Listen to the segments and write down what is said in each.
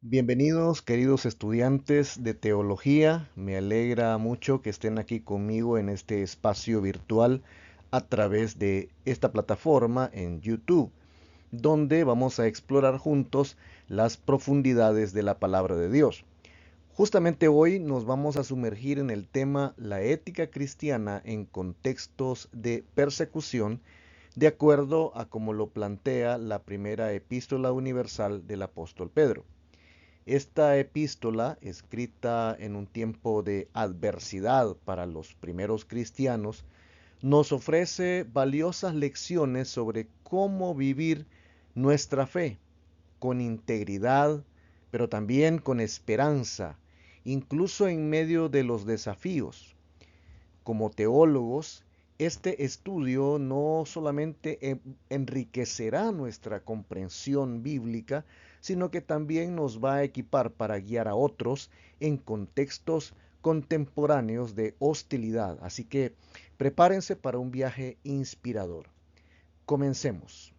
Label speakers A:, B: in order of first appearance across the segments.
A: Bienvenidos, queridos estudiantes de teología. Me alegra mucho que estén aquí conmigo en este espacio virtual a través de esta plataforma en YouTube, donde vamos a explorar juntos las profundidades de la palabra de Dios. Justamente hoy nos vamos a sumergir en el tema la ética cristiana en contextos de persecución, de acuerdo a como lo plantea la primera epístola universal del apóstol Pedro. Esta epístola, escrita en un tiempo de adversidad para los primeros cristianos, nos ofrece valiosas lecciones sobre cómo vivir nuestra fe con integridad, pero también con esperanza, incluso en medio de los desafíos. Como teólogos, este estudio no solamente enriquecerá nuestra comprensión bíblica, sino que también nos va a equipar para guiar a otros en contextos contemporáneos de hostilidad. Así que prepárense para un viaje inspirador. Comencemos.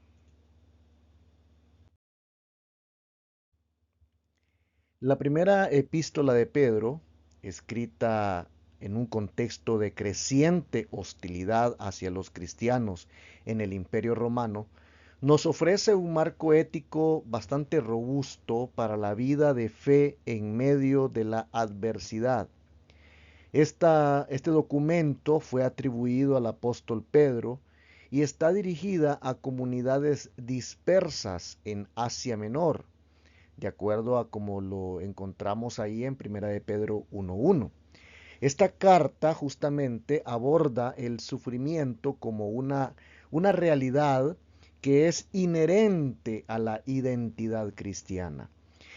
A: La primera epístola de Pedro, escrita en un contexto de creciente hostilidad hacia los cristianos en el Imperio Romano, nos ofrece un marco ético bastante robusto para la vida de fe en medio de la adversidad. Este documento fue atribuido al apóstol Pedro y está dirigida a comunidades dispersas en Asia Menor, de acuerdo a como lo encontramos ahí en Primera de Pedro 1:1. Esta carta justamente aborda el sufrimiento como una realidad que es inherente a la identidad cristiana.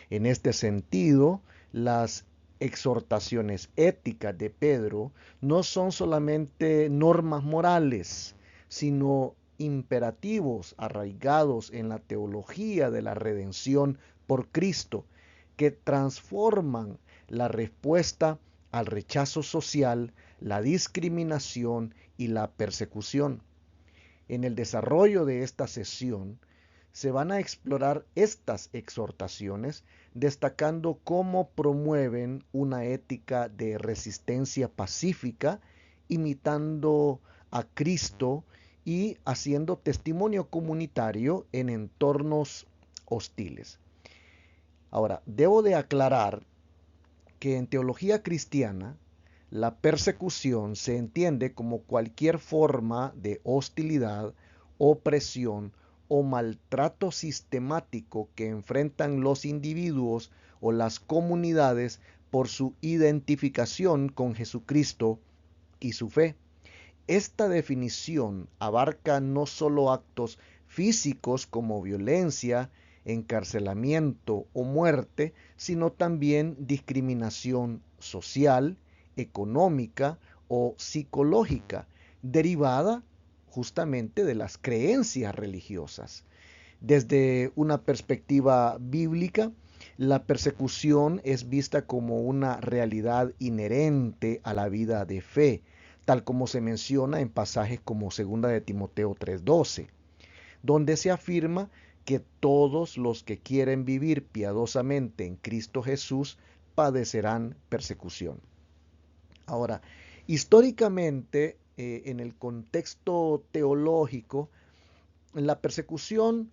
A: En este sentido, las exhortaciones éticas de Pedro no son solamente normas morales, sino imperativos arraigados en la teología de la redención por Cristo, que transforman la respuesta al rechazo social, la discriminación y la persecución. En el desarrollo de esta sesión se van a explorar estas exhortaciones, destacando cómo promueven una ética de resistencia pacífica, imitando a Cristo y haciendo testimonio comunitario en entornos hostiles. Ahora, debo de aclarar que en teología cristiana la persecución se entiende como cualquier forma de hostilidad, opresión o maltrato sistemático que enfrentan los individuos o las comunidades por su identificación con Jesucristo y su fe. Esta definición abarca no solo actos físicos como violencia, encarcelamiento o muerte, sino también discriminación social, económica o psicológica, derivada justamente de las creencias religiosas. Desde una perspectiva bíblica, la persecución es vista como una realidad inherente a la vida de fe, tal como se menciona en pasajes como 2 de Timoteo 3:12, donde se afirma que todos los que quieren vivir piadosamente en Cristo Jesús padecerán persecución. Ahora, históricamente, en el contexto teológico, la persecución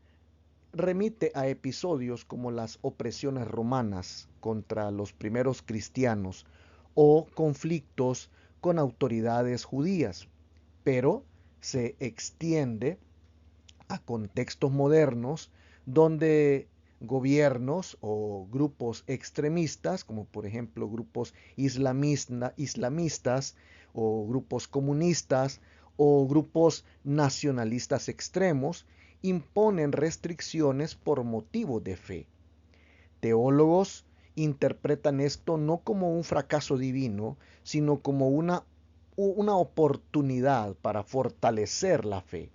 A: remite a episodios como las opresiones romanas contra los primeros cristianos o conflictos con autoridades judías, pero se extiende a contextos modernos donde gobiernos o grupos extremistas, como por ejemplo grupos islamistas o grupos comunistas o grupos nacionalistas extremos, imponen restricciones por motivo de fe. Teólogos interpretan esto no como un fracaso divino, sino como una oportunidad para fortalecer la fe,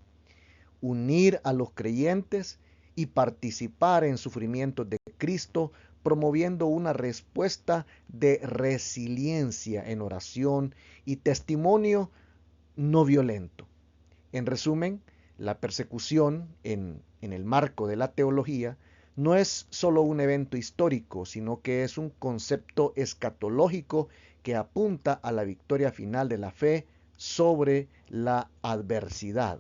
A: unir a los creyentes y participar en sufrimientos de Cristo, promoviendo una respuesta de resiliencia en oración y testimonio no violento. En resumen, la persecución en el marco de la teología no es solo un evento histórico, sino que es un concepto escatológico que apunta a la victoria final de la fe sobre la adversidad.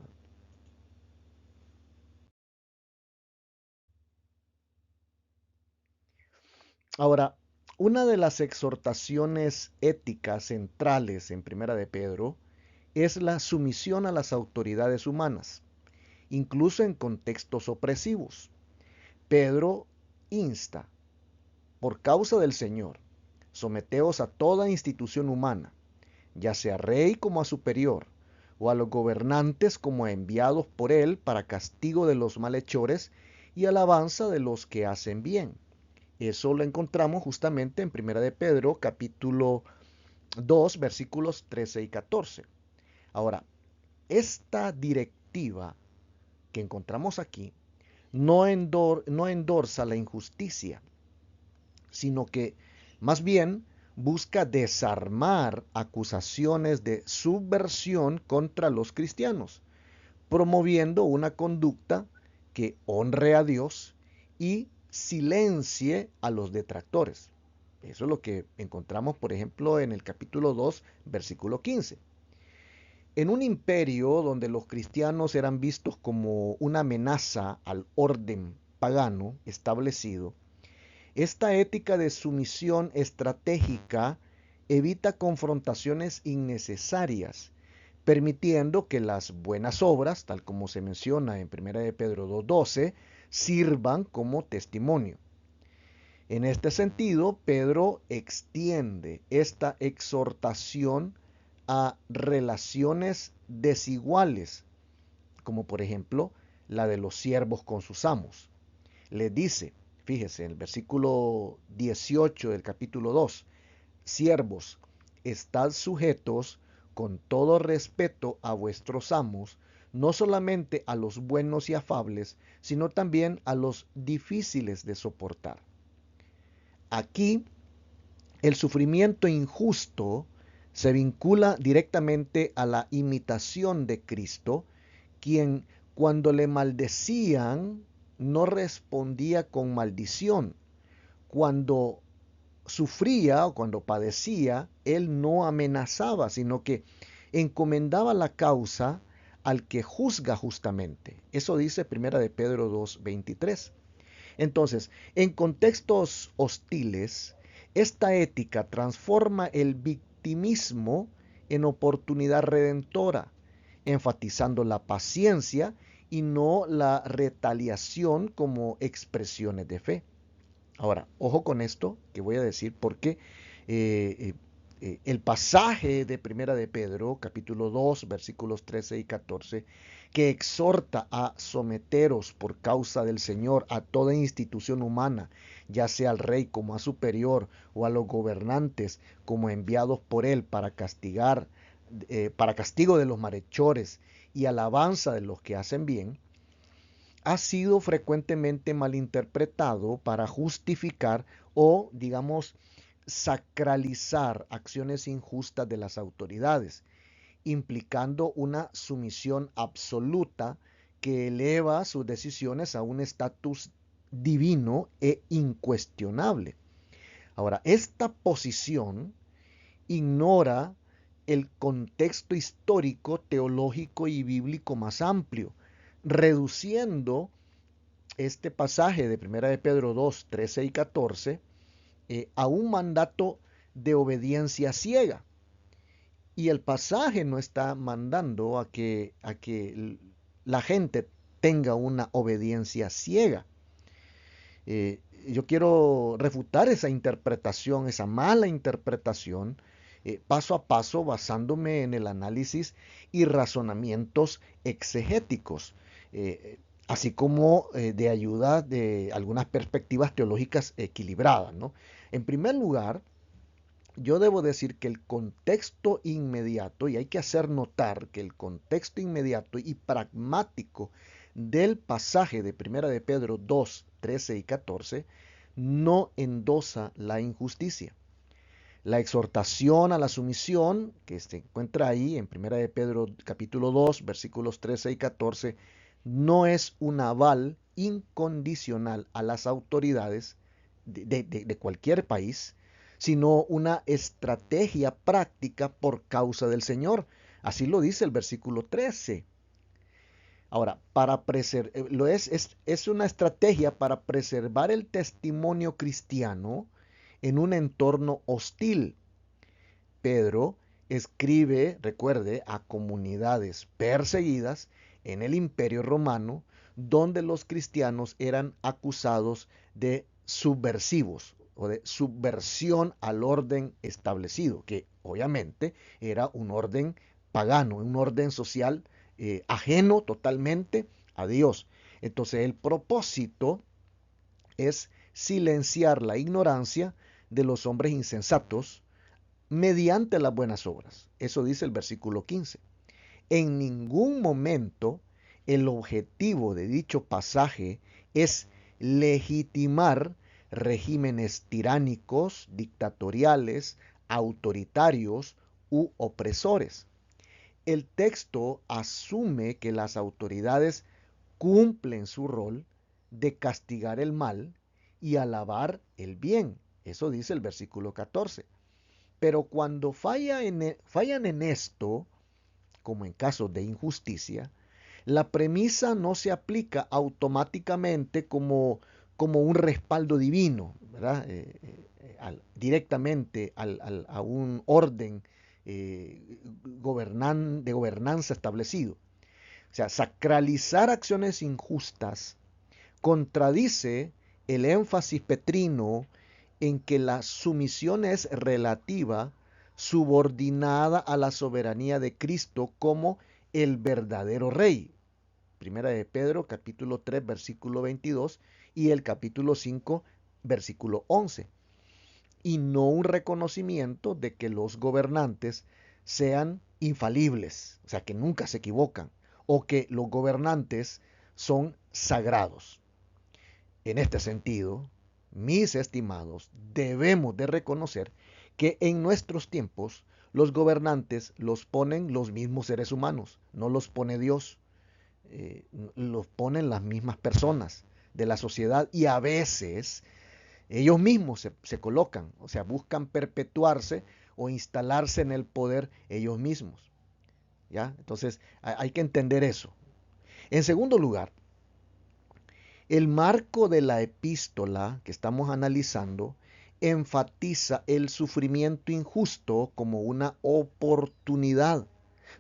A: Ahora, una de las exhortaciones éticas centrales en Primera de Pedro es la sumisión a las autoridades humanas, incluso en contextos opresivos. Pedro insta, por causa del Señor, someteos a toda institución humana, ya sea rey como a superior, o a los gobernantes como a enviados por él para castigo de los malhechores y alabanza de los que hacen bien. Eso lo encontramos justamente en 1 de Pedro, capítulo 2, versículos 13 y 14. Ahora, esta directiva que encontramos aquí no endorsa la injusticia, sino que más bien busca desarmar acusaciones de subversión contra los cristianos, promoviendo una conducta que honre a Dios y silencie a los detractores. Eso es lo que encontramos, por ejemplo, en el capítulo 2, versículo 15. En un imperio donde los cristianos eran vistos como una amenaza al orden pagano establecido, esta ética de sumisión estratégica evita confrontaciones innecesarias, permitiendo que las buenas obras, tal como se menciona en 1 de Pedro 2:12, sirvan como testimonio. En este sentido, Pedro extiende esta exhortación a relaciones desiguales, como por ejemplo la de los siervos con sus amos. Le dice, fíjese, en el versículo 18 del capítulo 2, siervos, estad sujetos con todo respeto a vuestros amos, no solamente a los buenos y afables, sino también a los difíciles de soportar. Aquí, el sufrimiento injusto se vincula directamente a la imitación de Cristo, quien cuando le maldecían no respondía con maldición. Cuando sufría o cuando padecía, él no amenazaba, sino que encomendaba la causa al que juzga justamente. Eso dice 1 de Pedro 2:23. Entonces, en contextos hostiles, esta ética transforma el victimismo en oportunidad redentora, enfatizando la paciencia y no la retaliación como expresiones de fe. Ahora, ojo con esto que voy a decir porque el pasaje de Primera de Pedro, capítulo 2, versículos 13 y 14, que exhorta a someteros por causa del Señor a toda institución humana, ya sea al rey como a superior o a los gobernantes como enviados por él para castigar, para castigo de los malhechores y alabanza de los que hacen bien, ha sido frecuentemente malinterpretado para justificar o, digamos, sacralizar acciones injustas de las autoridades, implicando una sumisión absoluta que eleva sus decisiones a un estatus divino e incuestionable. Ahora, esta posición ignora el contexto histórico, teológico y bíblico más amplio, reduciendo este pasaje de 1 de Pedro 2, 13 y 14 a un mandato de obediencia ciega. Y el pasaje no está mandando a que la gente tenga una obediencia ciega. Yo quiero refutar esa interpretación, esa mala interpretación, paso a paso, basándome en el análisis y razonamientos exegéticos, así como de ayuda de algunas perspectivas teológicas equilibradas, ¿no? En primer lugar, yo debo decir que el contexto inmediato, y hay que hacer notar que el contexto inmediato y pragmático del pasaje de 1 de Pedro 2, 13 y 14, no endosa la injusticia. La exhortación a la sumisión, que se encuentra ahí en 1 de Pedro capítulo 2, versículos 13 y 14, no es un aval incondicional a las autoridades de cualquier país, sino una estrategia práctica por causa del Señor. Así lo dice el versículo 13. Ahora, es una estrategia para preservar el testimonio cristiano en un entorno hostil. Pedro escribe, recuerde, a comunidades perseguidas en el Imperio Romano, donde los cristianos eran acusados de subversivos o de subversión al orden establecido, que obviamente era un orden pagano, un orden social ajeno totalmente a Dios. Entonces el propósito es silenciar la ignorancia de los hombres insensatos mediante las buenas obras. Eso dice el versículo 15. En ningún momento el objetivo de dicho pasaje es legitimar regímenes tiránicos, dictatoriales, autoritarios u opresores. El texto asume que las autoridades cumplen su rol de castigar el mal y alabar el bien. Eso dice el versículo 14. Pero cuando fallan en esto, como en casos de injusticia, la premisa no se aplica automáticamente como un respaldo divino, ¿verdad? Directamente a un orden de gobernanza establecido. O sea, sacralizar acciones injustas contradice el énfasis petrino en que la sumisión es relativa, subordinada a la soberanía de Cristo como el verdadero rey. Primera de Pedro, capítulo 3, versículo 22 y el capítulo 5, versículo 11. Y no un reconocimiento de que los gobernantes sean infalibles, o sea, que nunca se equivocan, o que los gobernantes son sagrados. En este sentido, mis estimados, debemos de reconocer que en nuestros tiempos los gobernantes los ponen los mismos seres humanos, no los pone Dios, los ponen las mismas personas de la sociedad y a veces ellos mismos se colocan, o sea, buscan perpetuarse o instalarse en el poder ellos mismos. ¿Ya? Entonces hay que entender eso. En segundo lugar, el marco de la epístola que estamos analizando enfatiza el sufrimiento injusto como una oportunidad,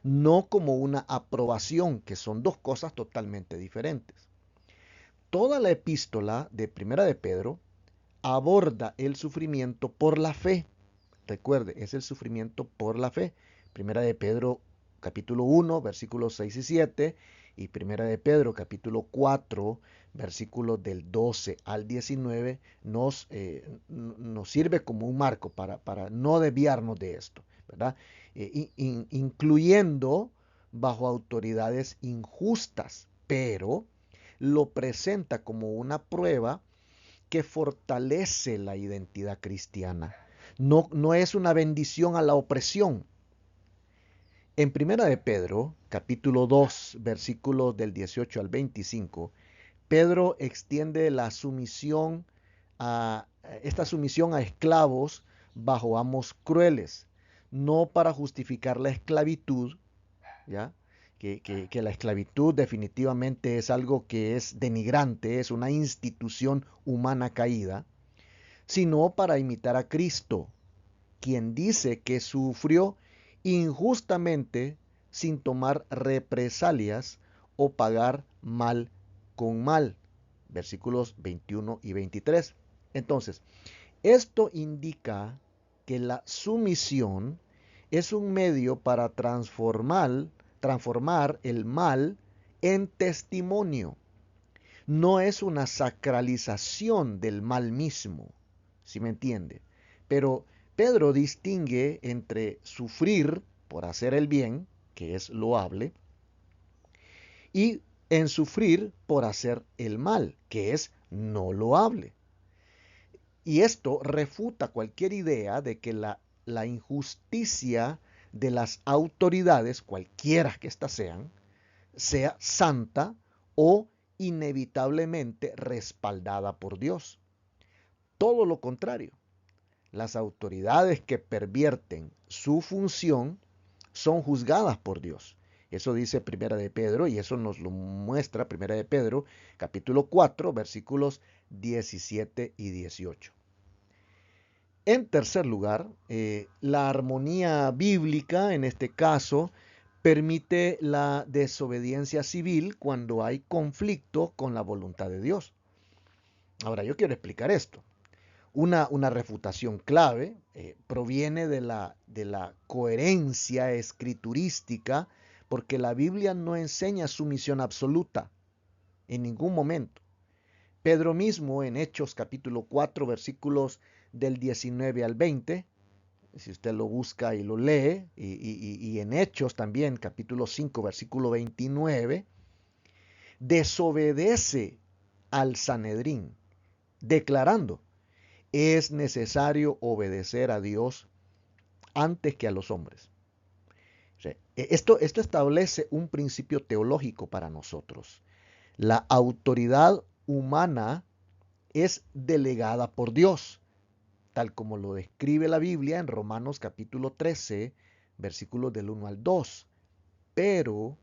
A: no como una aprobación, que son dos cosas totalmente diferentes. Toda la epístola de Primera de Pedro aborda el sufrimiento por la fe. Recuerde, es el sufrimiento por la fe. Primera de Pedro capítulo 1, versículos 6 y 7 y Primera de Pedro capítulo 4, versículos del 12 al 19 nos sirve como un marco para no desviarnos de esto, ¿verdad? Incluyendo bajo autoridades injustas, pero lo presenta como una prueba que fortalece la identidad cristiana. No es una bendición a la opresión. En Primera de Pedro, capítulo 2, versículos del 18 al 25, Pedro extiende esta sumisión a esclavos bajo amos crueles, no para justificar la esclavitud, ¿ya? Que la esclavitud definitivamente es algo que es denigrante, es una institución humana caída, sino para imitar a Cristo, quien dice que sufrió injustamente sin tomar represalias o pagar mal con mal. Versículos 21 y 23. Entonces, esto indica que la sumisión es un medio para transformar el mal en testimonio. No es una sacralización del mal mismo, ¿sí me entiende? Pero Pedro distingue entre sufrir por hacer el bien, que es loable, y en sufrir por hacer el mal, que es no loable. Y esto refuta cualquier idea de que la injusticia de las autoridades, cualquiera que éstas sean, sea santa o inevitablemente respaldada por Dios. Todo lo contrario, las autoridades que pervierten su función son juzgadas por Dios. Eso dice Primera de Pedro y eso nos lo muestra Primera de Pedro, capítulo 4, versículos 17 y 18. En tercer lugar, la armonía bíblica, en este caso, permite la desobediencia civil cuando hay conflicto con la voluntad de Dios. Ahora, yo quiero explicar esto. Una refutación clave proviene de la coherencia escriturística, porque la Biblia no enseña sumisión absoluta en ningún momento. Pedro mismo en Hechos capítulo 4 versículos del 19 al 20, si usted lo busca y lo lee, y en Hechos también capítulo 5 versículo 29, desobedece al Sanedrín, declarando: es necesario obedecer a Dios antes que a los hombres. O sea, esto establece un principio teológico para nosotros. La autoridad humana es delegada por Dios, tal como lo describe la Biblia en Romanos capítulo 13, versículos del 1 al 2. Pero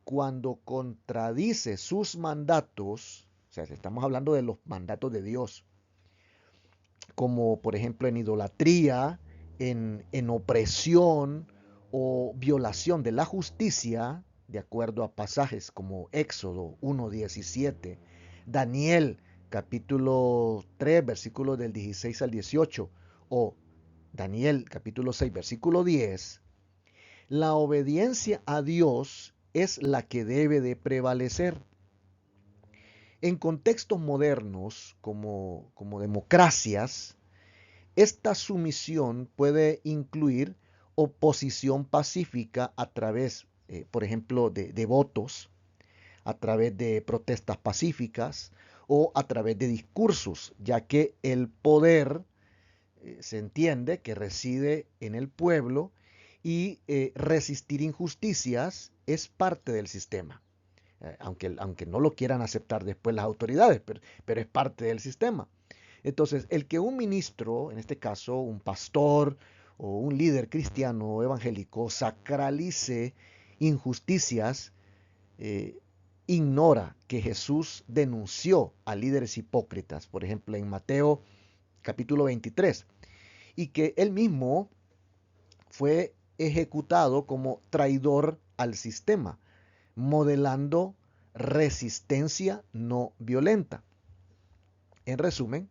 A: cuando contradice sus mandatos, o sea, estamos hablando de los mandatos de Dios, como por ejemplo en idolatría, en opresión o violación de la justicia, de acuerdo a pasajes como Éxodo 1:17, Daniel capítulo 3, versículos del 16 al 18, o Daniel capítulo 6, versículo 10, la obediencia a Dios es la que debe de prevalecer. En contextos modernos, como democracias, esta sumisión puede incluir oposición pacífica a través, por ejemplo, de votos, a través de protestas pacíficas o a través de discursos, ya que el poder se entiende que reside en el pueblo y resistir injusticias es parte del sistema. Aunque no lo quieran aceptar después las autoridades, pero es parte del sistema. Entonces, el que un ministro, en este caso un pastor o un líder cristiano o evangélico, sacralice injusticias, eh, ignora que Jesús denunció a líderes hipócritas, por ejemplo en Mateo capítulo 23, y que él mismo fue ejecutado como traidor al sistema, modelando resistencia no violenta. En resumen,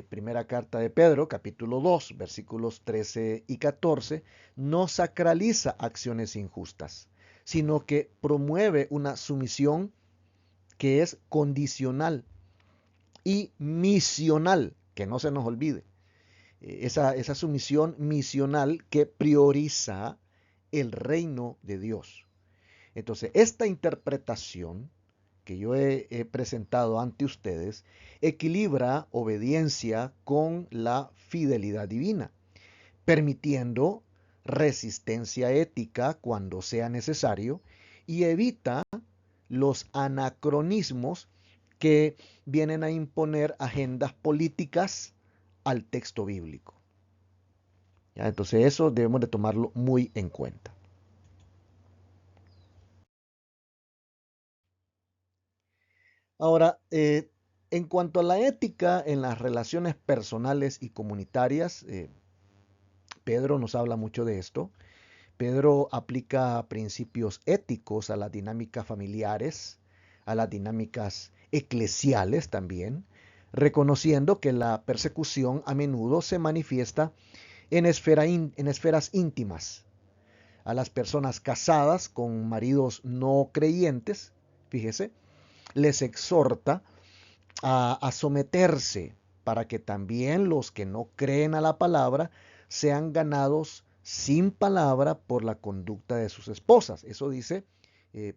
A: primera carta de Pedro, capítulo 2, versículos 13 y 14, no sacraliza acciones injustas, sino que promueve una sumisión que es condicional y misional, que no se nos olvide. Esa sumisión misional que prioriza el reino de Dios. Entonces, esta interpretación que yo he presentado ante ustedes equilibra obediencia con la fidelidad divina, permitiendo resistencia ética cuando sea necesario y evita los anacronismos que vienen a imponer agendas políticas al texto bíblico. ¿Ya? Entonces eso debemos de tomarlo muy en cuenta. Ahora, en cuanto a la ética en las relaciones personales y comunitarias, Pedro nos habla mucho de esto. Pedro aplica principios éticos a las dinámicas familiares, a las dinámicas eclesiales también, reconociendo que la persecución a menudo se manifiesta en esferas íntimas. A las personas casadas con maridos no creyentes, fíjese, les exhorta a someterse para que también los que no creen a la palabra sean ganados sin palabra por la conducta de sus esposas. Eso dice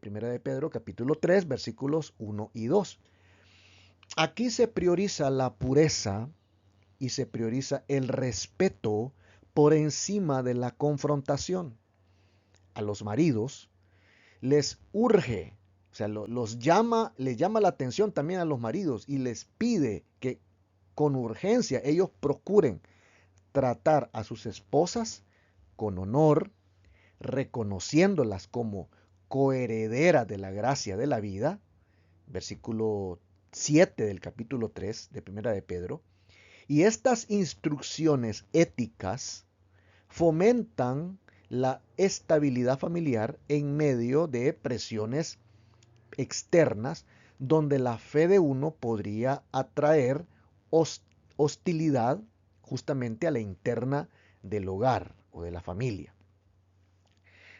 A: Primera de Pedro capítulo 3 versículos 1 y 2. Aquí se prioriza la pureza y se prioriza el respeto por encima de la confrontación. A los maridos les urge, o sea, les llama la atención también a los maridos y les pide que con urgencia ellos procuren tratar a sus esposas con honor, reconociéndolas como coherederas de la gracia de la vida, versículo 7 del capítulo 3 de Primera de Pedro. Y estas instrucciones éticas fomentan la estabilidad familiar en medio de presiones externas donde la fe de uno podría atraer hostilidad justamente a la interna del hogar o de la familia.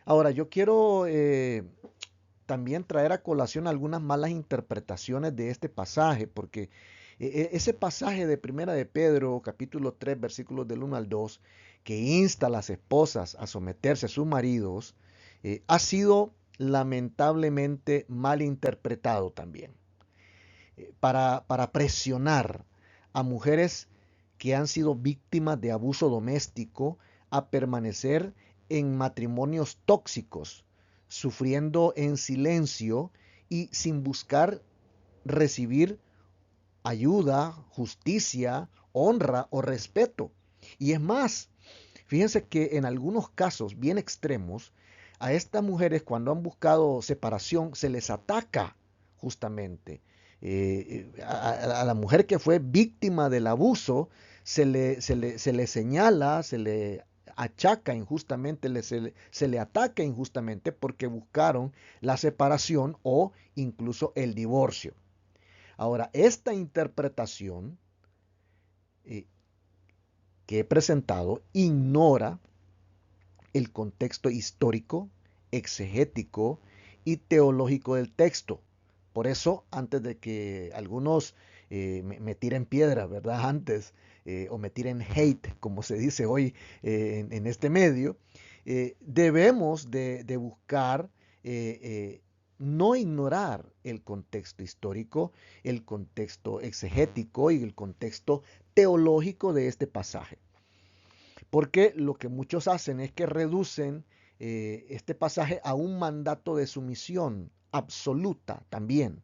A: Ahora, yo quiero también traer a colación algunas malas interpretaciones de este pasaje, porque ese pasaje de Primera de Pedro, capítulo 3, versículos del 1 al 2, que insta a las esposas a someterse a sus maridos, ha sido lamentablemente mal interpretado también, para presionar a mujeres que han sido víctimas de abuso doméstico a permanecer en matrimonios tóxicos, sufriendo en silencio y sin buscar recibir ayuda, justicia, honra o respeto. Y es más, fíjense que en algunos casos bien extremos, a estas mujeres cuando han buscado separación se les ataca justamente. A la mujer que fue víctima del abuso se le señala, se le achaca injustamente, se le ataca injustamente porque buscaron la separación o incluso el divorcio. Ahora, esta interpretación eh, que he presentado ignora el contexto histórico, exegético y teológico del texto. Por eso, antes de que algunos me tiren piedra, ¿verdad? Antes, o me tiren hate, como se dice hoy en este medio, debemos de buscar no ignorar el contexto histórico, el contexto exegético y el contexto teológico de este pasaje. Porque lo que muchos hacen es que reducen este pasaje a un mandato de sumisión absoluta también,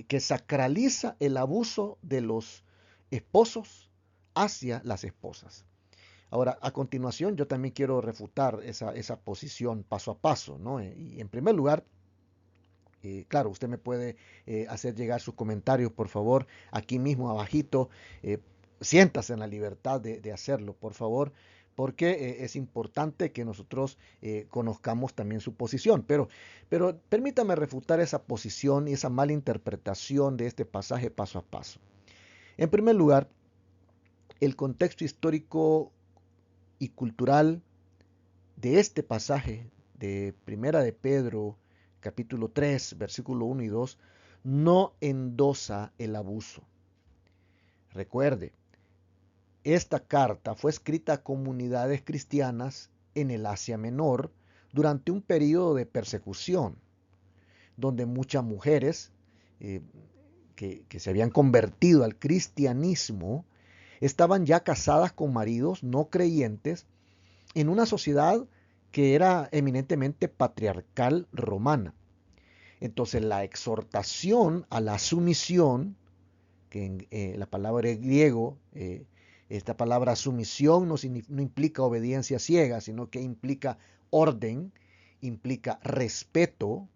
A: que sacraliza el abuso de los esposos hacia las esposas. Ahora, a continuación, yo también quiero refutar esa posición paso a paso, ¿no? Y en primer lugar, claro, usted me puede hacer llegar sus comentarios, por favor, aquí mismo abajito. Siéntase en la libertad de hacerlo, por favor, porque es importante que nosotros conozcamos también su posición. Pero permítame refutar esa posición y esa mala interpretación de este pasaje paso a paso. En primer lugar, el contexto histórico y cultural de este pasaje de Primera de Pedro, capítulo 3, versículo 1 y 2, no endosa el abuso. Recuerde, esta carta fue escrita a comunidades cristianas en el Asia Menor durante un periodo de persecución, donde muchas mujeres que se habían convertido al cristianismo estaban ya casadas con maridos no creyentes en una sociedad que era eminentemente patriarcal romana. Entonces la exhortación a la sumisión, que en la palabra griego, esta palabra sumisión no implica obediencia ciega, sino que implica orden, implica respeto.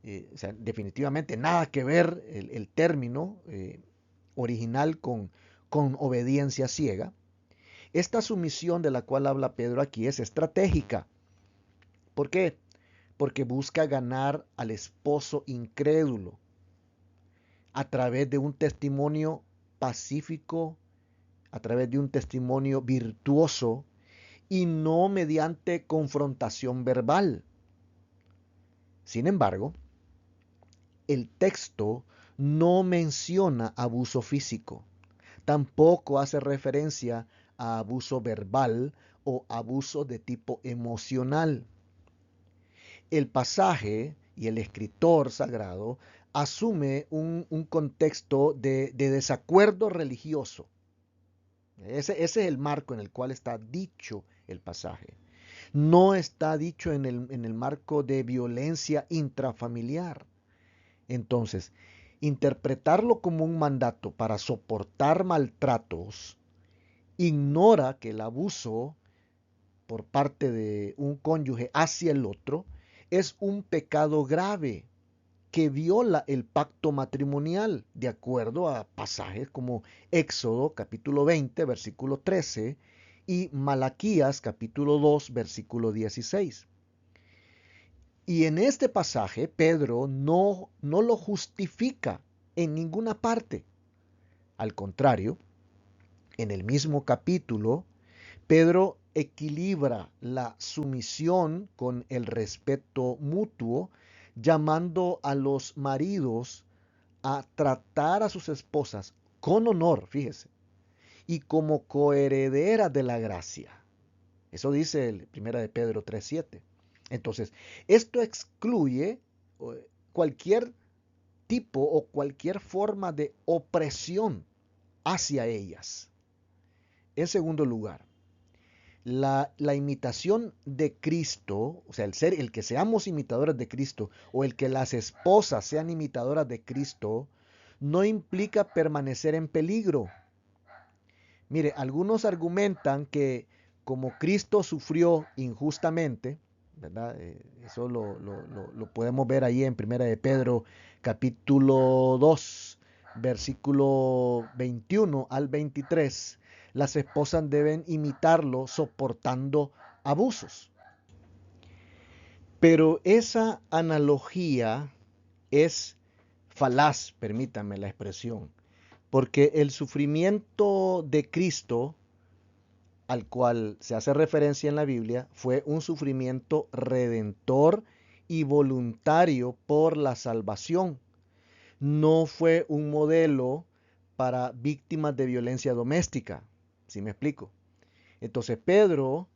A: O sea, definitivamente nada que ver el término original con obediencia ciega. Esta sumisión de la cual habla Pedro aquí es estratégica. ¿Por qué? Porque busca ganar al esposo incrédulo a través de un testimonio pacífico, a través de un testimonio virtuoso y no mediante confrontación verbal. Sin embargo, el texto no menciona abuso físico, tampoco hace referencia a abuso verbal o abuso de tipo emocional. El pasaje y el escritor sagrado asume un contexto de desacuerdo religioso. Ese es el marco en el cual está dicho el pasaje. No está dicho en el marco de violencia intrafamiliar. Entonces, interpretarlo como un mandato para soportar maltratos ignora que el abuso por parte de un cónyuge hacia el otro es un pecado grave que viola el pacto matrimonial, de acuerdo a pasajes como Éxodo capítulo 20, versículo 13 y Malaquías capítulo 2, versículo 16. Y en este pasaje Pedro no lo justifica en ninguna parte. Al contrario, en el mismo capítulo, Pedro equilibra la sumisión con el respeto mutuo, llamando a los maridos a tratar a sus esposas con honor, fíjese, y como coherederas de la gracia. Eso dice el 1 de Pedro 3:7. Entonces, esto excluye cualquier tipo o cualquier forma de opresión hacia ellas. En segundo lugar, la imitación de Cristo, o sea, el que seamos imitadores de Cristo o el que las esposas sean imitadoras de Cristo, no implica permanecer en peligro. Mire, algunos argumentan que como Cristo sufrió injustamente, ¿verdad? Eso lo podemos ver ahí en 1 de Pedro capítulo 2, versículo 21 al 23. Las esposas deben imitarlo soportando abusos. Pero esa analogía es falaz, permítanme la expresión, porque el sufrimiento de Cristo al cual se hace referencia en la Biblia fue un sufrimiento redentor y voluntario por la salvación. No fue un modelo para víctimas de violencia doméstica. ¿Sí me explico? Entonces Pedro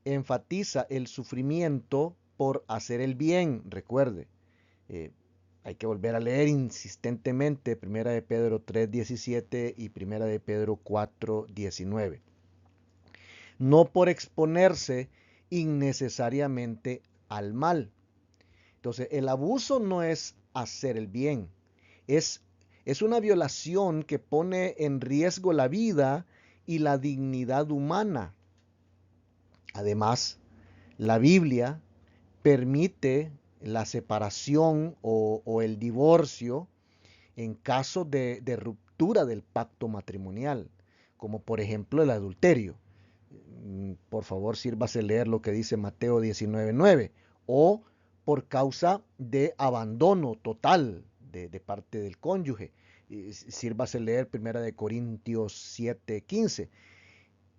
A: enfatiza el sufrimiento por hacer el bien. Recuerde, eh, hay que volver a leer insistentemente 1 de Pedro 3:17 y 1 de Pedro 4:19. No por exponerse innecesariamente al mal. Entonces, el abuso no es hacer el bien, es, es una violación que pone en riesgo la vida y la dignidad humana. Además, la Biblia permite la separación o el divorcio en caso de ruptura del pacto matrimonial, como por ejemplo el adulterio. Por favor, sírvase leer lo que dice Mateo 19:9, o por causa de abandono total de parte del cónyuge. Sírvase leer 1 de Corintios 7:15.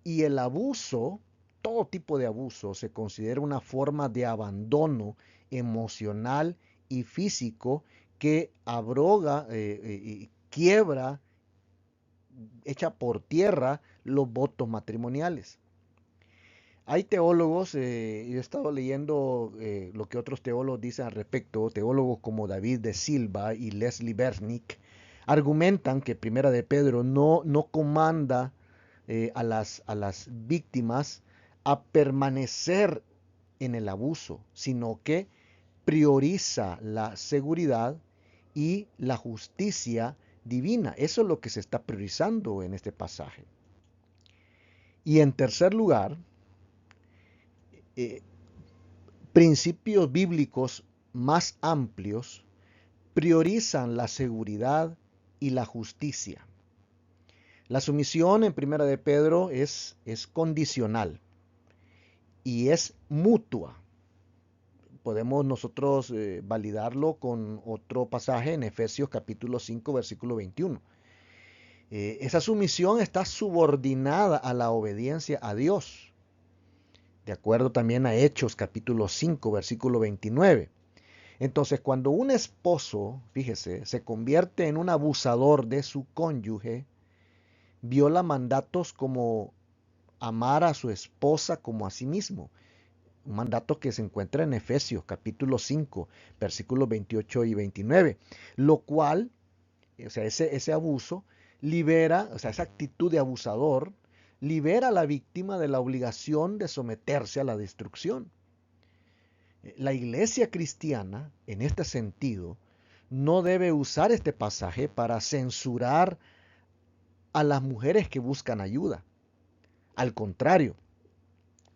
A: Y el abuso, todo tipo de abuso, se considera una forma de abandono emocional y físico que abroga, quiebra, echa por tierra los votos matrimoniales. Hay teólogos, yo he estado leyendo lo que otros teólogos dicen al respecto, teólogos como David de Silva y Leslie Bernick, argumentan que Primera de Pedro no comanda a las víctimas a permanecer en el abuso, sino que prioriza la seguridad y la justicia divina. Eso es lo que se está priorizando en este pasaje. Y en tercer lugar, eh, principios bíblicos más amplios priorizan la seguridad y la justicia. La sumisión en Primera de Pedro es condicional y es mutua. Podemos nosotros validarlo con otro pasaje en Efesios capítulo 5, versículo 21. Esa sumisión está subordinada a la obediencia a Dios, de acuerdo también a Hechos capítulo 5, versículo 29. Entonces, cuando un esposo, fíjese, se convierte en un abusador de su cónyuge, viola mandatos como amar a su esposa como a sí mismo. Un mandato que se encuentra en Efesios capítulo 5, versículos 28 y 29. Lo cual, o sea, ese abuso libera, o sea, esa actitud de abusador, libera a la víctima de la obligación de someterse a la destrucción. La iglesia cristiana, en este sentido, no debe usar este pasaje para censurar a las mujeres que buscan ayuda. Al contrario,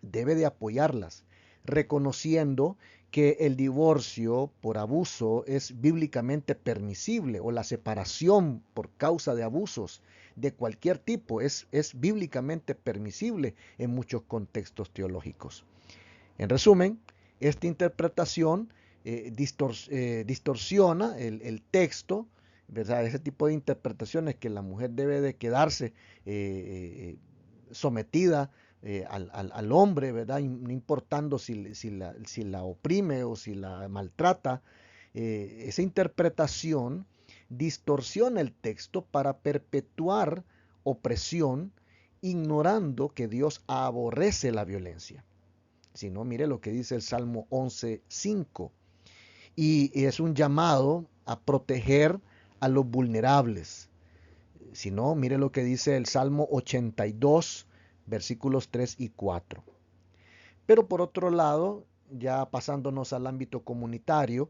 A: debe de apoyarlas, reconociendo que el divorcio por abuso es bíblicamente permisible, o la separación por causa de abusos de cualquier tipo es bíblicamente permisible en muchos contextos teológicos. En resumen, esta interpretación distorsiona el texto, ¿verdad? Ese tipo de interpretaciones que la mujer debe de quedarse sometida al hombre, ¿verdad? No importando si la oprime o si la maltrata. Esa interpretación distorsiona el texto para perpetuar opresión, ignorando que Dios aborrece la violencia. Si no, mire lo que dice el Salmo 11:5. Y es un llamado a proteger a los vulnerables. Si no, mire lo que dice el Salmo 82, versículos 3 y 4. Pero por otro lado, ya pasándonos al ámbito comunitario,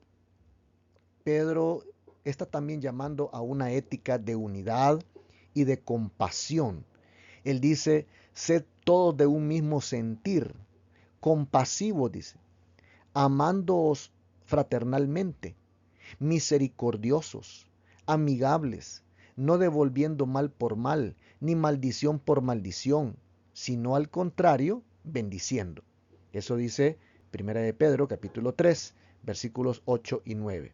A: Pedro está también llamando a una ética de unidad y de compasión. Él dice, sed todos de un mismo sentir, compasivos, dice, amándoos fraternalmente, misericordiosos, amigables, no devolviendo mal por mal, ni maldición por maldición, sino al contrario, bendiciendo. Eso dice 1 de Pedro, capítulo 3, versículos 8 y 9.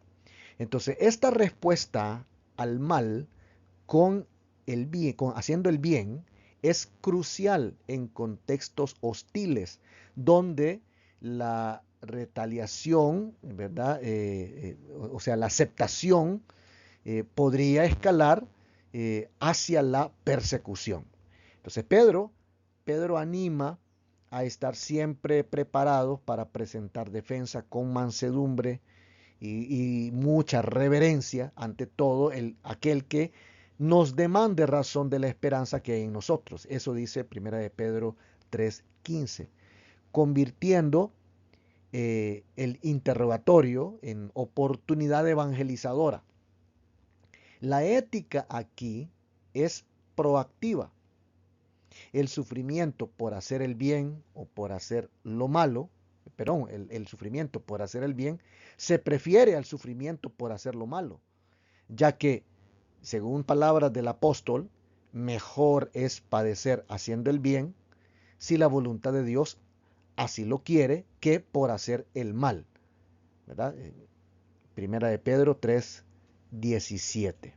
A: Entonces, esta respuesta al mal con el bien, haciendo el bien, es crucial en contextos hostiles, donde la retaliación, ¿verdad? O sea, la aceptación podría escalar hacia la persecución. Entonces, Pedro anima a estar siempre preparados para presentar defensa con mansedumbre y mucha reverencia ante todo aquel que nos demande razón de la esperanza que hay en nosotros. Eso dice 1 de Pedro 3:15, convirtiendo el interrogatorio en oportunidad evangelizadora. La ética aquí es proactiva. El sufrimiento por hacer el bien o por hacer lo malo, perdón, el sufrimiento por hacer el bien se prefiere al sufrimiento por hacer lo malo, ya que, según palabras del apóstol, mejor es padecer haciendo el bien, si la voluntad de Dios así lo quiere, que por hacer el mal. ¿Verdad? Primera de Pedro 3:17.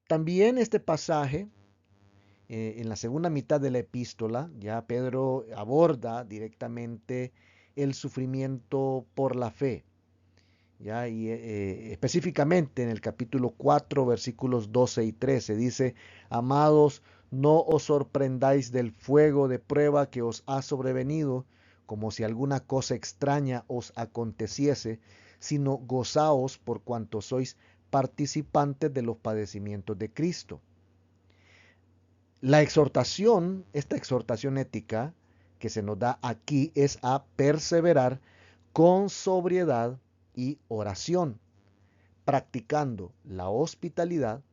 A: También este pasaje, en la segunda mitad de la epístola, ya Pedro aborda directamente el sufrimiento por la fe. ¿Ya? Y específicamente en el capítulo 4, versículos 12 y 13, dice, amados, no os sorprendáis del fuego de prueba que os ha sobrevenido, como si alguna cosa extraña os aconteciese, sino gozaos por cuanto sois participantes de los padecimientos de Cristo. La exhortación, esta exhortación ética que se nos da aquí es a perseverar con sobriedad y oración, practicando la hospitalidad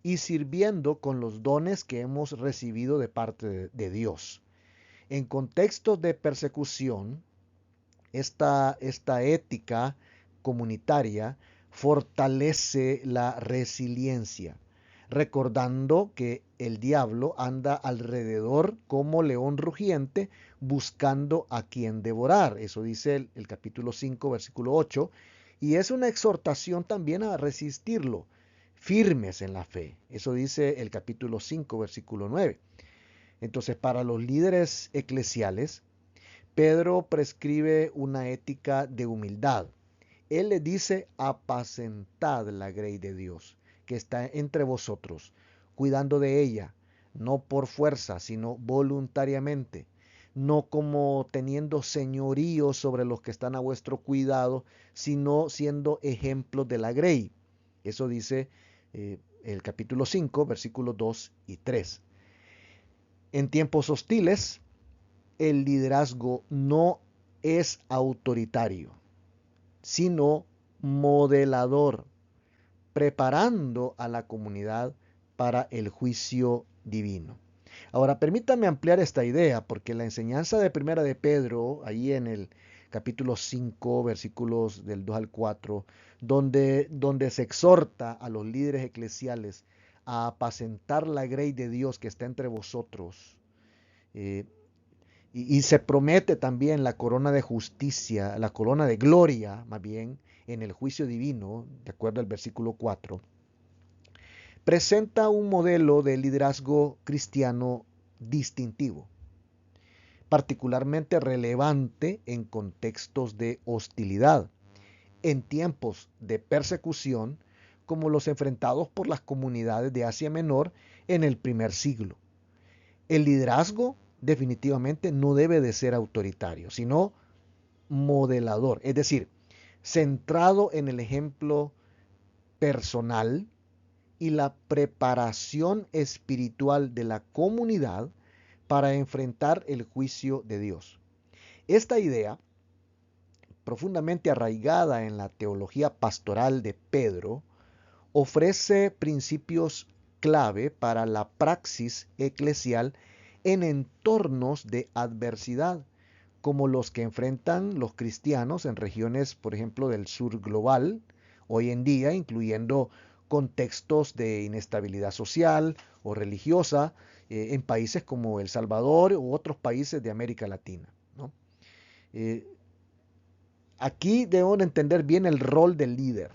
A: y sirviendo con los dones que hemos recibido de parte de Dios. En contextos de persecución, esta ética comunitaria fortalece la resiliencia, recordando que el diablo anda alrededor como león rugiente buscando a quien devorar. Eso dice el capítulo 5, versículo 8, y es una exhortación también a resistirlo, firmes en la fe. Eso dice el capítulo 5, versículo 9. Entonces, para los líderes eclesiales, Pedro prescribe una ética de humildad. Él le dice, apacentad la grey de Dios, que está entre vosotros, cuidando de ella, no por fuerza, sino voluntariamente, no como teniendo señorío sobre los que están a vuestro cuidado, sino siendo ejemplos de la grey. Eso dice el capítulo 5, versículos 2 y 3. En tiempos hostiles, el liderazgo no es autoritario, sino modelador, preparando a la comunidad para el juicio divino. Ahora, permítame ampliar esta idea, porque la enseñanza de Primera de Pedro, ahí en el capítulo 5, versículos del 2 al 4, donde se exhorta a los líderes eclesiales a apacentar la grey de Dios que está entre vosotros, eh, y se promete también la corona de justicia, la corona de gloria, más bien, en el juicio divino, de acuerdo al versículo 4, presenta un modelo de liderazgo cristiano distintivo, particularmente relevante en contextos de hostilidad, en tiempos de persecución, como los enfrentados por las comunidades de Asia Menor en el primer siglo. El liderazgo definitivamente no debe de ser autoritario, sino modelador, es decir, centrado en el ejemplo personal y la preparación espiritual de la comunidad para enfrentar el juicio de Dios. Esta idea, profundamente arraigada en la teología pastoral de Pedro, ofrece principios clave para la praxis eclesial en entornos de adversidad, como los que enfrentan los cristianos en regiones, por ejemplo, del sur global, hoy en día, incluyendo contextos de inestabilidad social o religiosa en países como El Salvador u otros países de América Latina, ¿no? Eh, Aquí debemos entender bien el rol del líder.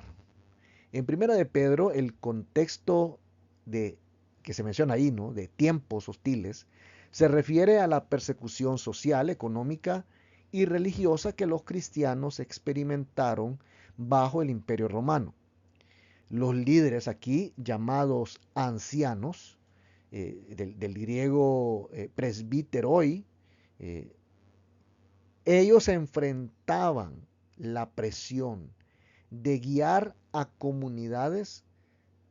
A: En Primera de Pedro, el contexto de, que se menciona ahí, ¿no?, de tiempos hostiles, se refiere a la persecución social, económica y religiosa que los cristianos experimentaron bajo el Imperio Romano. Los líderes aquí, llamados ancianos, del griego presbiteroi, eh, ellos enfrentaban la presión de guiar a comunidades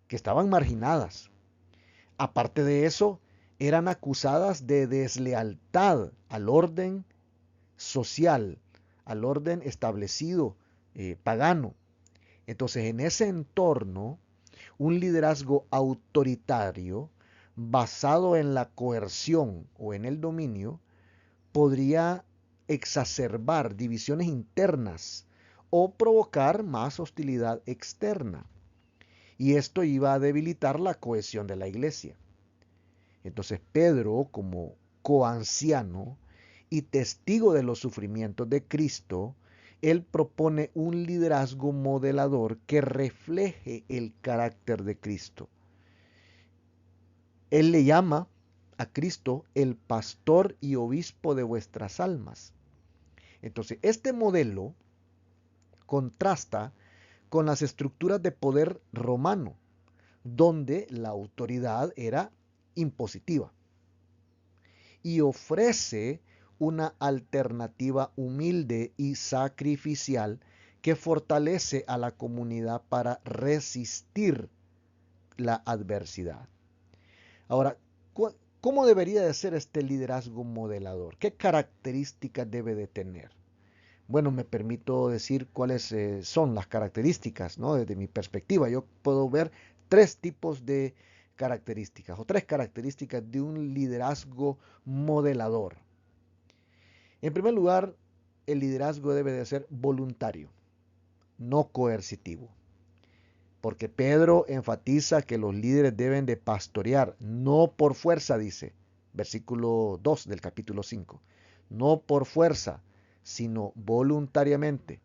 A: que estaban marginadas. Aparte de eso, eran acusadas de deslealtad al orden social, al orden establecido pagano. Entonces, en ese entorno, un liderazgo autoritario basado en la coerción o en el dominio podría exacerbar divisiones internas o provocar más hostilidad externa. Y esto iba a debilitar la cohesión de la iglesia. Entonces Pedro, como coanciano y testigo de los sufrimientos de Cristo, él propone un liderazgo modelador que refleje el carácter de Cristo. Él le llama a Cristo el pastor y obispo de vuestras almas. Entonces, este modelo contrasta con las estructuras de poder romano, donde la autoridad era impositiva, y ofrece una alternativa humilde y sacrificial que fortalece a la comunidad para resistir la adversidad. Ahora, ¿cómo debería de ser este liderazgo modelador? ¿Qué características debe de tener? Bueno, me permito decir cuáles son las características, ¿no? Desde mi perspectiva, yo puedo ver tres tipos de características o tres características de un liderazgo modelador. En primer lugar, el liderazgo debe de ser voluntario, no coercitivo. Porque Pedro enfatiza que los líderes deben de pastorear, no por fuerza, dice, versículo 2 del capítulo 5, no por fuerza, sino voluntariamente,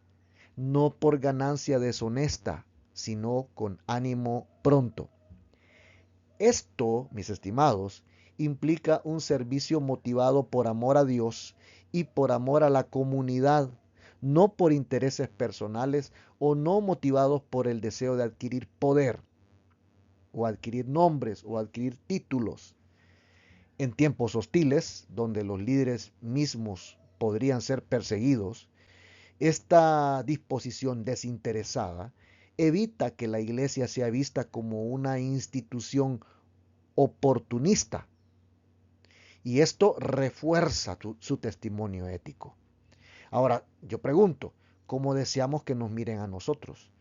A: no por ganancia deshonesta, sino con ánimo pronto. Esto, mis estimados, implica un servicio motivado por amor a Dios y por amor a la comunidad, no por intereses personales o no motivados por el deseo de adquirir poder o adquirir nombres o adquirir títulos. En tiempos hostiles, donde los líderes mismos podrían ser perseguidos, esta disposición desinteresada evita que la iglesia sea vista como una institución oportunista, y esto refuerza su testimonio ético. Ahora, yo pregunto, ¿cómo deseamos que nos miren a nosotros?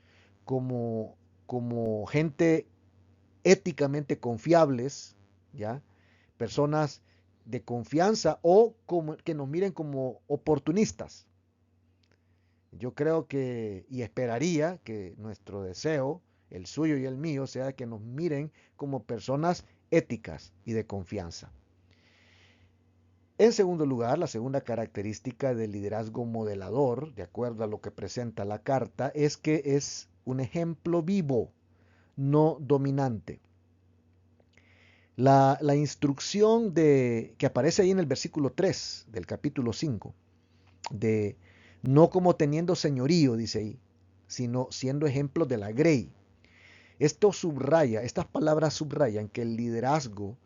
A: Como, como gente éticamente confiables, ¿ya? Personas de confianza o como, que nos miren como oportunistas. Yo creo que y esperaría que nuestro deseo, el suyo y el mío, sea que nos miren como personas éticas y de confianza. En segundo lugar, la segunda característica del liderazgo modelador, de acuerdo a lo que presenta la carta, es que es un ejemplo vivo, no dominante. La instrucción que aparece ahí en el versículo 3 del capítulo 5, de no como teniendo señorío, dice ahí, sino siendo ejemplos de la grey. Esto subraya, estas palabras subrayan que el liderazgo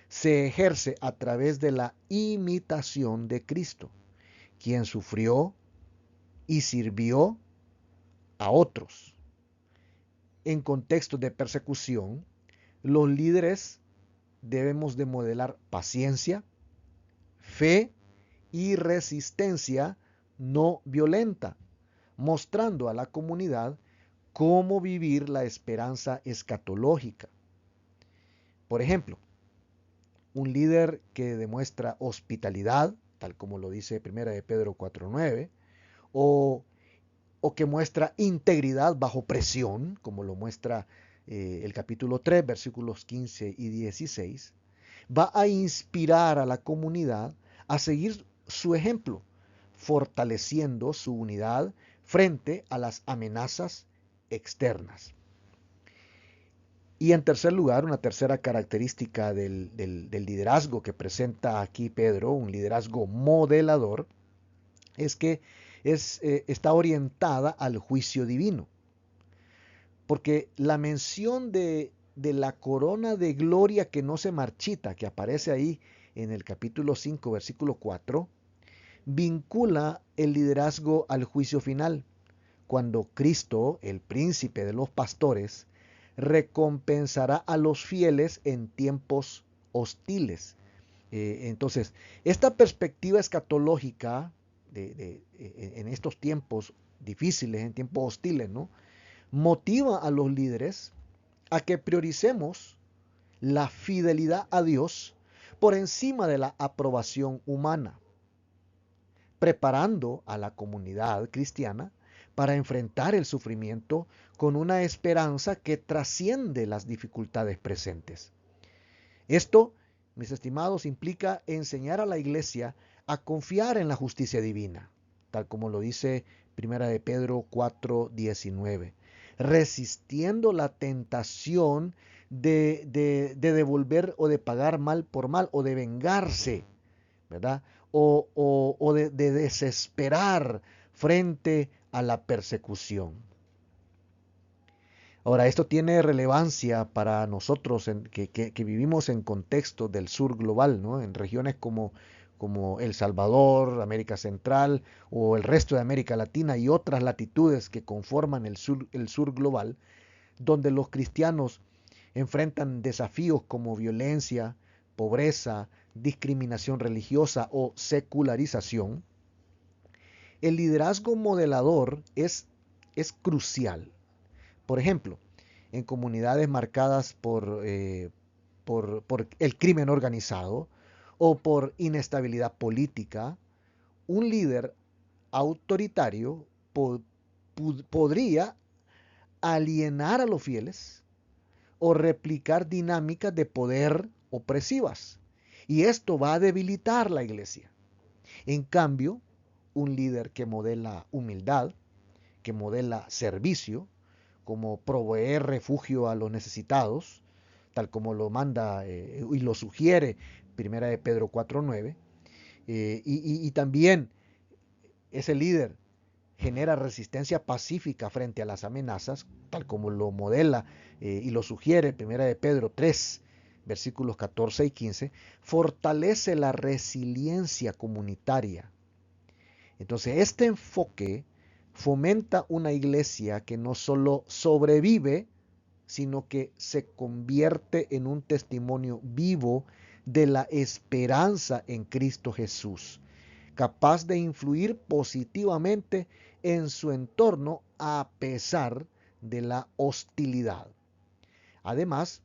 A: se ejerce a través de la imitación de Cristo, quien sufrió y sirvió a otros. En contextos de persecución, los líderes debemos de modelar paciencia, fe y resistencia no violenta, mostrando a la comunidad cómo vivir la esperanza escatológica. Por ejemplo, un líder que demuestra hospitalidad, tal como lo dice Primera de Pedro 4:9, o, o que muestra integridad bajo presión, como lo muestra el capítulo 3, versículos 15 y 16, va a inspirar a la comunidad a seguir su ejemplo, fortaleciendo su unidad frente a las amenazas externas. Y en tercer lugar, una tercera característica del liderazgo que presenta aquí Pedro, un liderazgo modelador, es que está orientada al juicio divino. Porque la mención de la corona de gloria que no se marchita, que aparece ahí en el capítulo 5, versículo 4, vincula el liderazgo al juicio final, cuando Cristo, el príncipe de los pastores, recompensará a los fieles en tiempos hostiles. Entonces, esta perspectiva escatológica en estos tiempos difíciles, en tiempos hostiles, ¿no?, motiva a los líderes a que prioricemos la fidelidad a Dios por encima de la aprobación humana, preparando a la comunidad cristiana para enfrentar el sufrimiento con una esperanza que trasciende las dificultades presentes. Esto, mis estimados, implica enseñar a la iglesia a confiar en la justicia divina, tal como lo dice Primera de Pedro 4:19, resistiendo la tentación de devolver o de pagar mal por mal o de vengarse, ¿verdad? O de desesperar frente a la persecución. Ahora, esto tiene relevancia para nosotros que vivimos en contextos del sur global, ¿no? En regiones como El Salvador, América Central o el resto de América Latina y otras latitudes que conforman el sur global, donde los cristianos enfrentan desafíos como violencia, pobreza, discriminación religiosa o secularización. El liderazgo modelador es crucial. Por ejemplo, en comunidades marcadas por el crimen organizado o por inestabilidad política, un líder autoritario podría alienar a los fieles o replicar dinámicas de poder opresivas. Y esto va a debilitar la iglesia. En cambio, un líder que modela humildad, que modela servicio, como proveer refugio a los necesitados, tal como lo manda y lo sugiere Primera de Pedro 4:9, y también ese líder genera resistencia pacífica frente a las amenazas, tal como lo modela y lo sugiere Primera de Pedro 3, versículos 14 y 15, fortalece la resiliencia comunitaria. Entonces, este enfoque fomenta una iglesia que no solo sobrevive, sino que se convierte en un testimonio vivo de la esperanza en Cristo Jesús, capaz de influir positivamente en su entorno a pesar de la hostilidad. Además,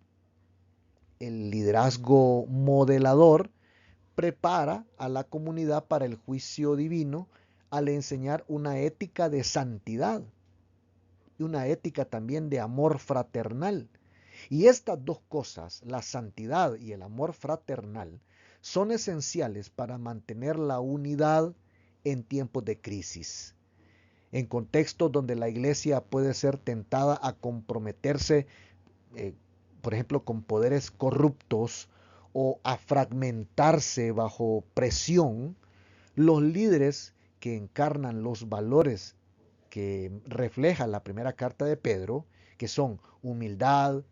A: el liderazgo modelador prepara a la comunidad para el juicio divino al enseñar una ética de santidad y una ética también de amor fraternal. Y estas dos cosas, la santidad y el amor fraternal, son esenciales para mantener la unidad en tiempos de crisis. En contextos donde la iglesia puede ser tentada a comprometerse, por ejemplo, con poderes corruptos o a fragmentarse bajo presión, los líderes que encarnan los valores que refleja la primera carta de Pedro, que son humildad,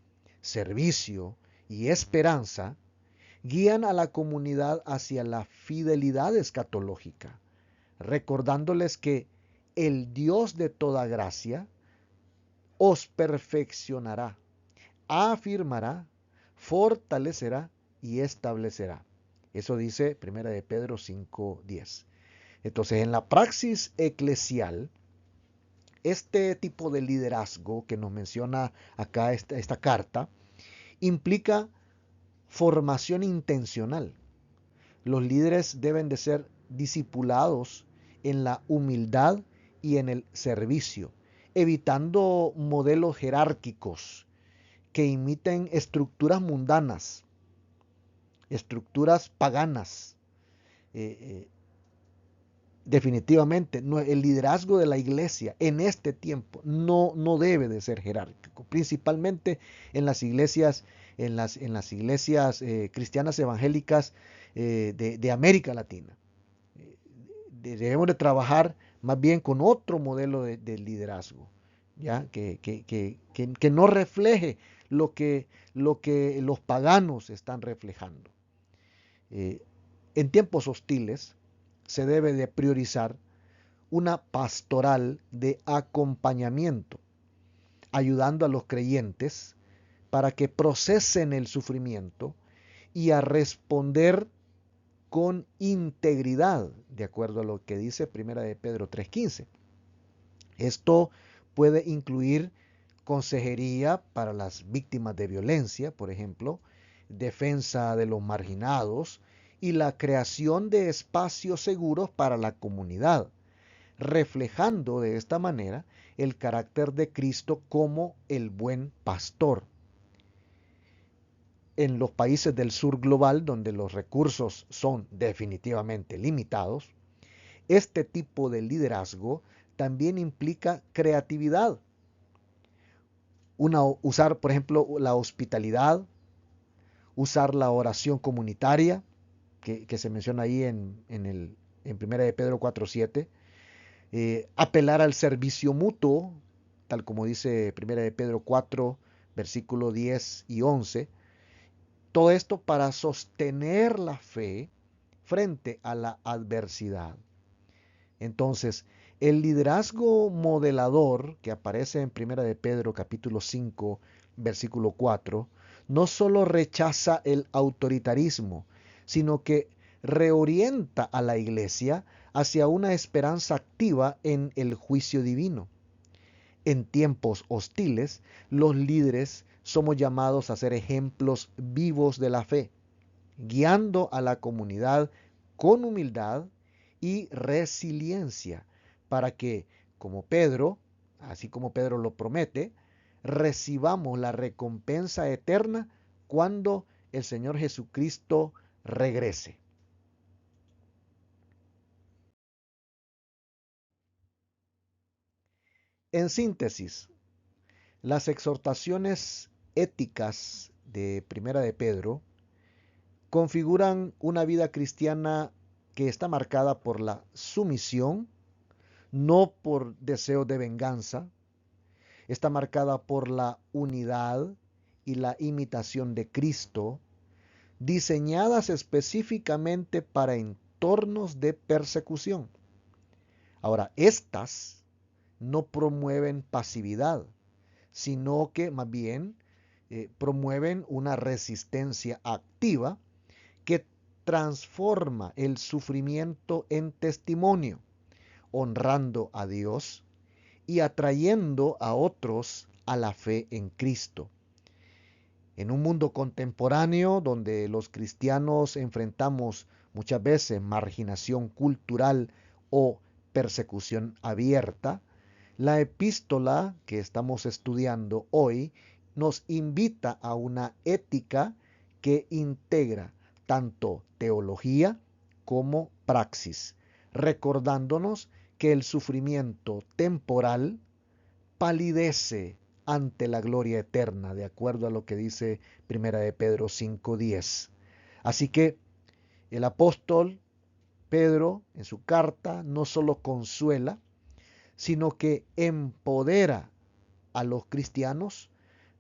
A: servicio y esperanza, guían a la comunidad hacia la fidelidad escatológica, recordándoles que el Dios de toda gracia os perfeccionará, afirmará, fortalecerá y establecerá. Eso dice 1 de Pedro 5:10. Entonces, en la praxis eclesial, este tipo de liderazgo que nos menciona acá esta carta implica formación intencional. Los líderes deben de ser discipulados en la humildad y en el servicio, evitando modelos jerárquicos que imiten estructuras mundanas, estructuras paganas. Definitivamente, el liderazgo de la iglesia en este tiempo no debe de ser jerárquico, principalmente en las iglesias, en las iglesias cristianas evangélicas de América Latina. Debemos de trabajar más bien con otro modelo de liderazgo, ¿ya? Que no refleje lo que los paganos están reflejando. En tiempos hostiles se debe de priorizar una pastoral de acompañamiento, ayudando a los creyentes para que procesen el sufrimiento y a responder con integridad, de acuerdo a lo que dice 1 de Pedro 3:15. Esto puede incluir consejería para las víctimas de violencia, por ejemplo, defensa de los marginados y la creación de espacios seguros para la comunidad, reflejando de esta manera el carácter de Cristo como el buen pastor. En los países del sur global, donde los recursos son definitivamente limitados, este tipo de liderazgo también implica creatividad. Usar, por ejemplo, la hospitalidad, usar la oración comunitaria, que se menciona ahí en 1 de Pedro 4:7, apelar al servicio mutuo, tal como dice 1 de Pedro 4, versículo 10 y 11. Todo esto para sostener la fe frente a la adversidad. Entonces, el liderazgo modelador que aparece en 1 de Pedro capítulo 5, versículo 4, no solo rechaza el autoritarismo, sino que reorienta a la iglesia hacia una esperanza activa en el juicio divino. En tiempos hostiles, los líderes somos llamados a ser ejemplos vivos de la fe, guiando a la comunidad con humildad y resiliencia, para que, así como Pedro lo promete, recibamos la recompensa eterna cuando el Señor Jesucristo regrese. En síntesis, las exhortaciones éticas de Primera de Pedro configuran una vida cristiana que está marcada por la sumisión, no por deseo de venganza, está marcada por la unidad y la imitación de Cristo, diseñadas específicamente para entornos de persecución. Ahora, estas no promueven pasividad, sino que más bien promueven una resistencia activa que transforma el sufrimiento en testimonio, honrando a Dios y atrayendo a otros a la fe en Cristo. En un mundo contemporáneo donde los cristianos enfrentamos muchas veces marginación cultural o persecución abierta, la epístola que estamos estudiando hoy nos invita a una ética que integra tanto teología como praxis, recordándonos que el sufrimiento temporal palidece ante la gloria eterna, de acuerdo a lo que dice Primera de Pedro 5:10. Así que el apóstol Pedro en su carta no solo consuela, sino que empodera a los cristianos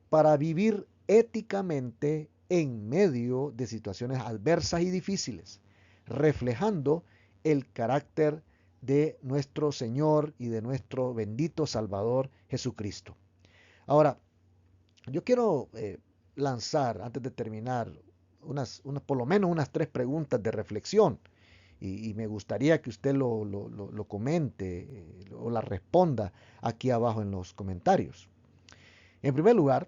A: para vivir éticamente en medio de situaciones adversas y difíciles, reflejando el carácter de nuestro Señor y de nuestro bendito Salvador Jesucristo. Ahora, yo quiero lanzar, antes de terminar, por lo menos unas 3 preguntas de reflexión y me gustaría que usted lo comente o la responda aquí abajo en los comentarios. En primer lugar,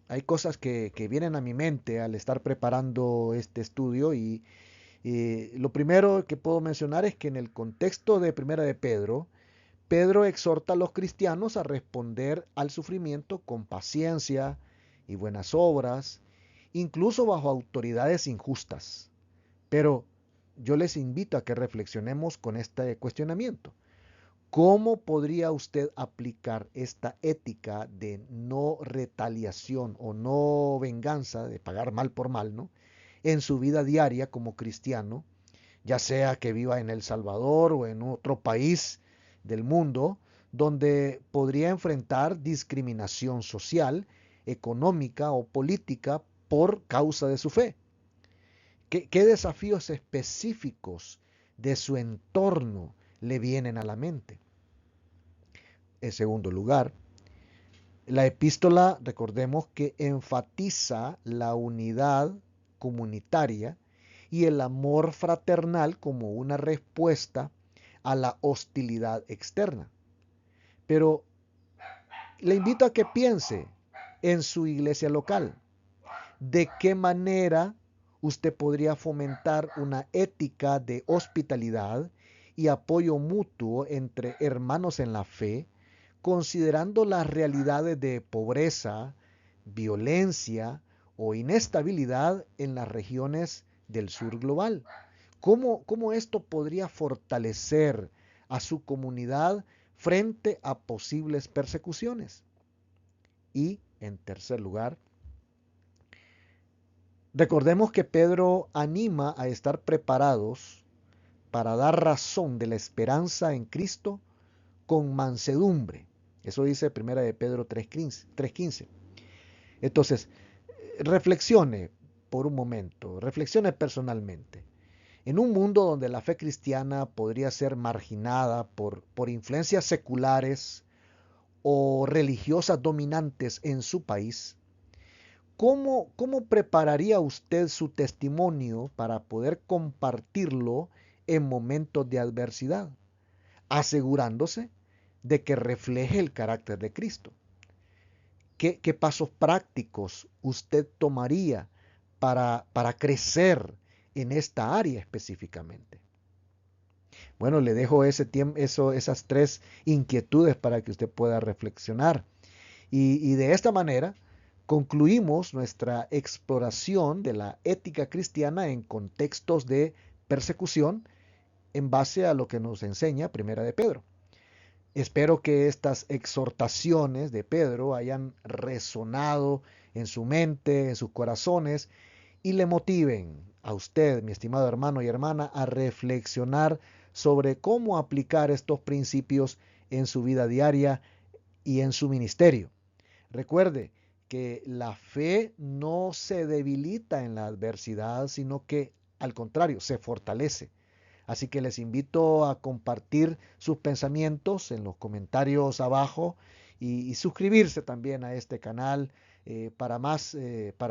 A: hay cosas que vienen a mi mente al estar preparando este estudio y lo primero que puedo mencionar es que en el contexto de Primera de Pedro, Pedro exhorta a los cristianos a responder al sufrimiento con paciencia y buenas obras, incluso bajo autoridades injustas. Pero yo les invito a que reflexionemos con este cuestionamiento. ¿Cómo podría usted aplicar esta ética de no retaliación o no venganza, de pagar mal por mal, ¿no?, en su vida diaria como cristiano, ya sea que viva en El Salvador o en otro país del mundo, donde podría enfrentar discriminación social, económica o política por causa de su fe? ¿Qué desafíos específicos de su entorno le vienen a la mente? En segundo lugar, la epístola, recordemos que enfatiza la unidad comunitaria y el amor fraternal como una respuesta a la hostilidad externa. Pero le invito a que piense en su iglesia local. ¿De qué manera usted podría fomentar una ética de hospitalidad y apoyo mutuo entre hermanos en la fe, considerando las realidades de pobreza, violencia o inestabilidad en las regiones del sur global? ¿Cómo esto podría fortalecer a su comunidad frente a posibles persecuciones? Y, en tercer lugar, recordemos que Pedro anima a estar preparados para dar razón de la esperanza en Cristo con mansedumbre. Eso dice 1 de Pedro 3:15. Entonces, reflexione por un momento, reflexione personalmente. En un mundo donde la fe cristiana podría ser marginada por influencias seculares o religiosas dominantes en su país, ¿cómo prepararía usted su testimonio para poder compartirlo en momentos de adversidad, asegurándose de que refleje el carácter de Cristo? ¿Qué pasos prácticos usted tomaría para crecer en esta área específicamente? Bueno, le dejo esas 3 inquietudes para que usted pueda reflexionar. Y de esta manera concluimos nuestra exploración de la ética cristiana en contextos de persecución en base a lo que nos enseña Primera de Pedro. Espero que estas exhortaciones de Pedro hayan resonado en su mente, en sus corazones y le motiven a usted, mi estimado hermano y hermana, a reflexionar sobre cómo aplicar estos principios en su vida diaria y en su ministerio. Recuerde que la fe no se debilita en la adversidad, sino que al contrario, se fortalece. Así que les invito a compartir sus pensamientos en los comentarios abajo y suscribirse también a este canal para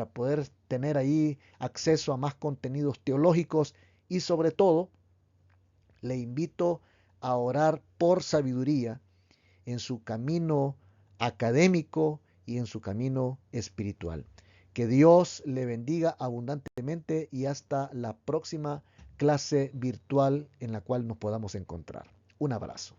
A: poder tener ahí acceso a más contenidos teológicos y sobre todo le invito a orar por sabiduría en su camino académico y en su camino espiritual. Que Dios le bendiga abundantemente y hasta la próxima clase virtual en la cual nos podamos encontrar. Un abrazo.